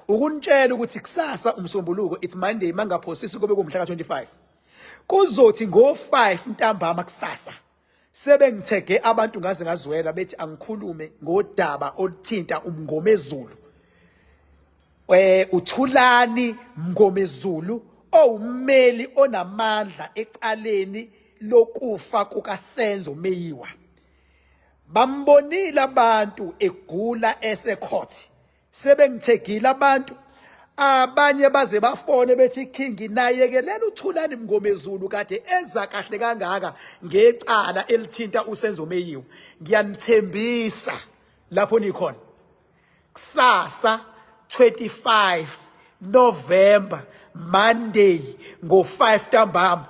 Ukuntshela ukuthi kusasa umsombuluko it's Monday mangaphosisi kube kumhla ka25. Kuzothi ngo5 ntambama kusasa. Sebengithege abantu ngaze ngazwela bethi angikhulume ngodaba oluthinta umngomezulu. uThulani Mngomezulu owummeli onamandla ecaleni lokufa kukaSenzo Meyiwa. Bambonile abantu egula esecourt. Sebengithegile abantu abanye baze bafone bethi King nayekelela uThulani Mngomezulu kade eza kahle kangaka ngecala elithinta uSenzo Meyiwa. Ngiyanithembisa lapho nikhona. Kusasa 25 November Monday ngo5 ntambama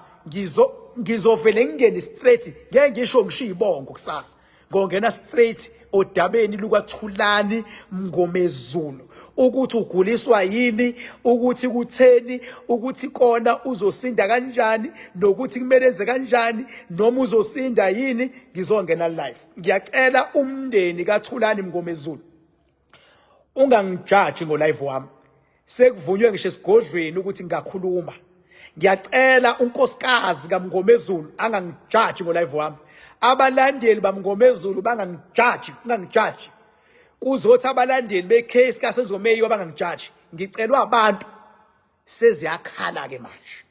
ngizovele ngingene straight ngeke ngisho ngishiya ibongo kusasa ngongena straight odabeni lukaThulani Mngomezulu ukuthi uguliswa yini ukuthi kutheni ukuthi kona uzosinda kanjani nokuthi kumeleze kanjani noma uzosinda yini ngizongena live. Ngiyacela umndeni kaThulani Mngomezulu ungangijudge ngo live wami. Sekuvunywe ngisho esigodlweni ukuthi ngingakhuluma. Ngiyacela unkosikazi kaMngomezulu angangijudge ngo live wami. Abalandeli baMngomezulu bangangijudge, ungangijudge. Kuzothi abalandeli becase kaSenzo Meyiwa bangangijudge. Ngicelwa abantu seziyakhala ke manje.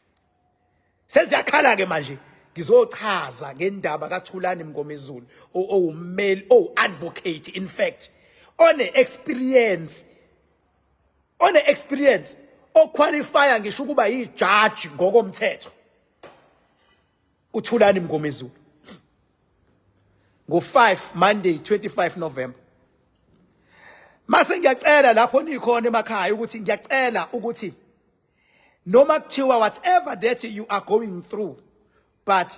Seziyakhala ke manje. Ngizochaza ngendaba kaThulani Mngomezulu owummeli advocate in fact on experience oqualifya ngisho kuba yijudge ngokomthetho uThulani Mngomezulu ngo5 Monday 25 November. Mase ngiyacela lapho nikhona emakhaya ukuthi ngiyacela ukuthi noma kuthiwa whatever that you are going through but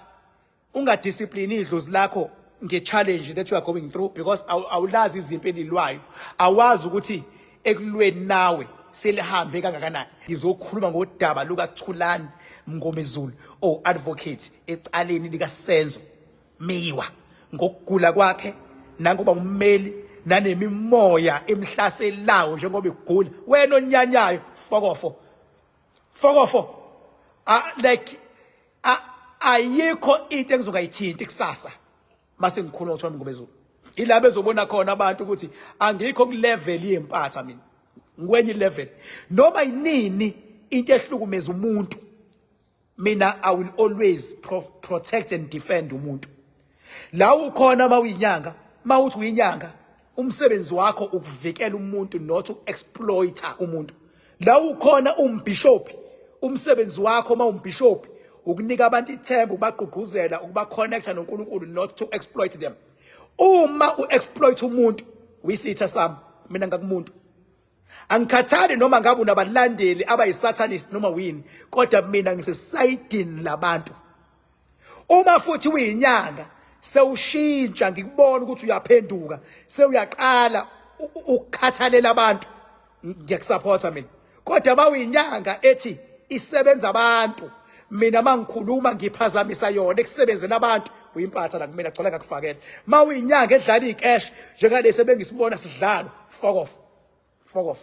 ungadiscipline idlozi lakho nge-challenge that you are going through because awulazi izimpi elilwayo awazi ukuthi ekulweni nawe selihambe kangakanani. Ngizokhuluma ngodaba lukaThulani Mngomezulu advocate ecaleni likaSenzo Meyiwa ngokugula kwakhe nangoba ummeli nanemimoya emhlaselayo njengoba egula. Wena onyanyayo fokofo like ayikho into engizongayithinti kusasa mase ngikhuluma uThulani Mngomezulu. Ilabo ezobona khona abantu ukuthi angikho ku level yempatha mina. Ngwenye level noma yinini into ehlukumeza umuntu mina I will always protect and defend umuntu. La ukhona mawuyinyanga mawuthi uyinyanga umsebenzi wakho ukuvikela umuntu not exploiter umuntu. La ukhona umbishop umsebenzi wakho mawumbishop ukunika abantu ithemba ubagqugquzela ukubaconnecta noNkulunkulu not to exploit them. Uma uexploit umuntu uyisitha sami mina ngakumuntu. Angikhathali noma ngabe unabalandeli abayisatanist noma wini kodwa mina ngisesayidini labantu. Uma futhi uyinyanga sewushintsha ngikubona ukuthi uyaphenduka sewuyaqala ukukhathalela abantu ngiyakusupporta mina. Kodwa mawuyinyanga ethi isebenza abantu mina mangikhuluma ngiphazamisa yona ekusebenzeni abantu uyimpatha la kumina gcola ngakufakela. Mawuyinyanga edlala icash njengalesi bengisibona sidlalo fuck off.